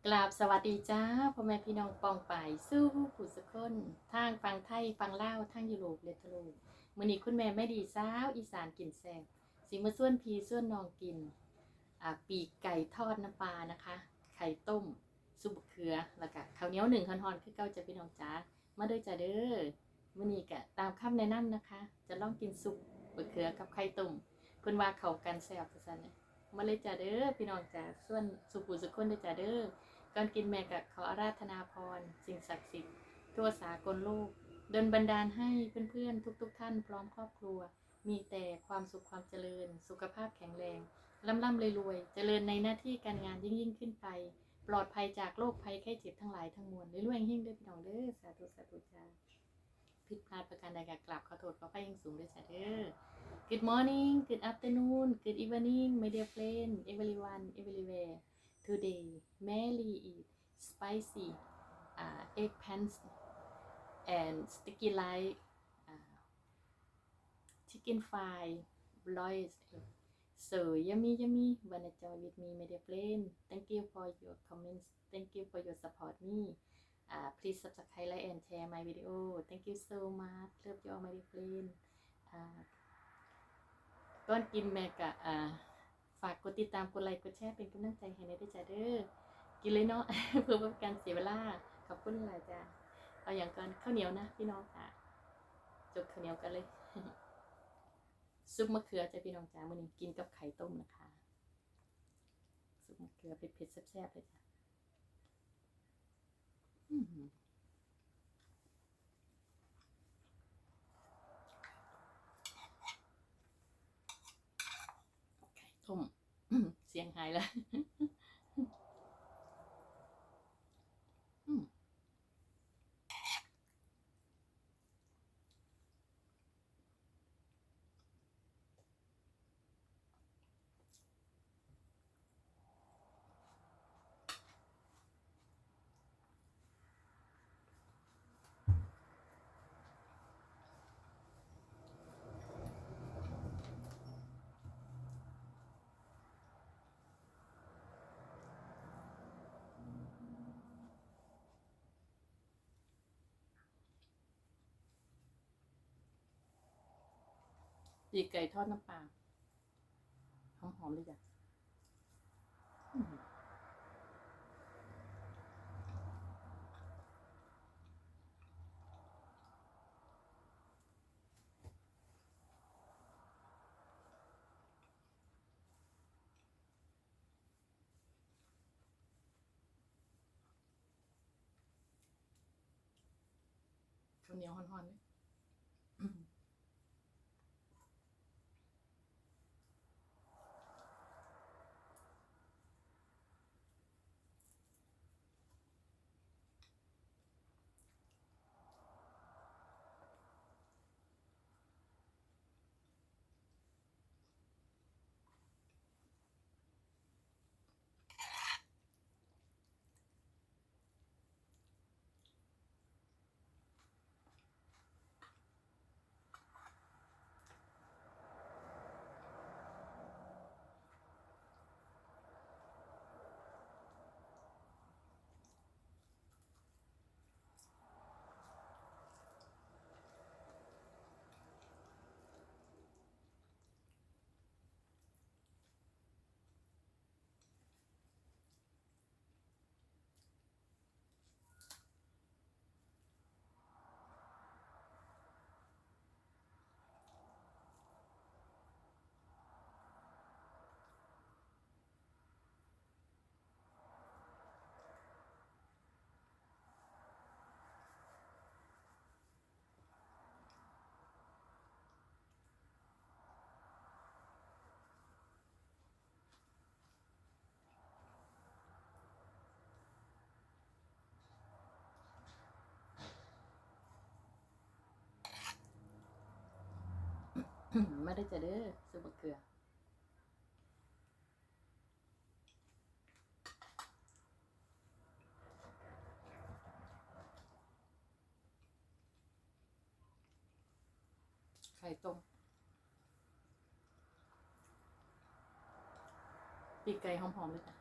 กราบสวัสดีจ้าพ่อแม่พี่น้องปองป่ายสู้ผู้สุคนทางฟังไทยฟังลาวทางยุโรปเลทะลุมื้อนี้คุณแม่ไม่ดีสาวอีสานกินแซ่บสิมาส่วนพี่ส่วนน้องกินปีกไก่ทอดน้ำปลานะคะไข่ต้มซุปเขือแล้วก็ข้าวเหนียว1ฮ้อนๆคือเก่าจ้ะพี่น้องจ้ามาด้วยจ้ะเด้อมื้อนี้ก็ตามคำแนะนำนะคะจะลองกินซุปบะเขือกับไข่ต้มเพิ่นว่าเข้ากันแซ่บซั่นน่ะมาเลยจ้ะเด้อพี่น้องจ้าส่วนสุผู้สุคนเด้อจ้ะเด้อ ก่อนกินแม่ก็ขออาราธนาพรสิ่งศักดิ์สิทธิ์ทั่วสากลโลกดลบันดาลให้เพื่อนๆทุกๆท่านพร้อมครอบครัวมีแต่ความสุขความเจริญสุขภาพแข็งแรงร่ำๆรวยๆเจริญในหน้าที่การงานยิ่งขึ้นไปปลอดภัยจากโรคภัยไข้เจ็บทั้งหลายทั้งมวลรวยๆยิ่งด้วยพี่น้องเด้อสาธุสาธุจ้าผิดพลาดประการใดก็กราบขอโทษขออภัยอย่างสูงด้วยจ้าเด้อ Good morning good afternoon good evening my dear friend everyone everywhere today Mary eat spicy eggplants and sticky like chicken fry broiled so yummy wanna join with me my dear friend thank you for your comments thank you for your support me please subscribe like and share my video thank you so much love you all my dear friend ก่อนกินแม่กะฝากกดติดตามกดไลค์กดแชร์เป็นกำลังใจให้ในด้วยจ้าเด้อกินเลยเนาะ เพื่อเป็นการเสียเวลาขอบคุณหลายจ้าเอาอย่างก่อนข้าวเหนียวนะพี่น้องค่ะจบข้าวเหนียวกันเลย ซุปมะเขือจ้าพี่น้องจ้ามื้อนี้กินกับไข่ต้มนะคะซุปมะเขือเผ็ดๆแซ่บๆเลยจ้าไข่ต้ม เสียงหายแล้ว ปีกไก่ทอดน้ำปลาหอมๆเลยจ้ะข้าวเหนียวฮ้อนๆเลยมาได้จ้ะเด้อซุปมะเขือไข่ต้มปีกไก่หอมๆเลยจ้ะ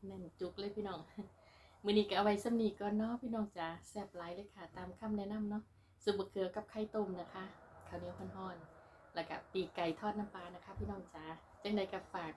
แน่นจุกเลยพี่น้อง มื้อนี้ก็เอาไว้ซ้ำนี้ก่อนเนาะพี่น้องจ๋าแซ่บหลายเลยค่ะตามคำแนะนำเนาะซุปบะเขือกับไข่ต้มนะคะข้าวเหนียวร้อนๆแล้วก็ปีกไก่ทอดน้ำปลานะคะพี่น้องจ๋าจังใดก็ฝาก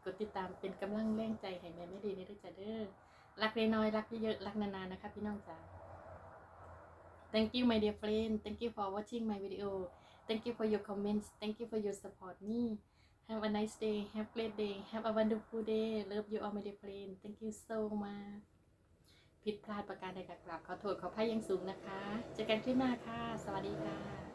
กดติดตามเป็นกำลังแรงใจให้แม่ไม่ดีนี่ด้วยจ้ะเด้อรักน้อยๆรักเยอะๆรักนานๆนะคะพี่น้องจ๋า Thank you my dear friend thank you for watching my video thank you for your comments thank you for your support me have a nice day have a great day have a wonderful day love you all my dear friend thank you so much ผิดพลาดประการใดก็กราบขอโทษขออภัยอย่างสูงนะคะเจอกันคลิปหน้าค่ะสวัสดีค่ะ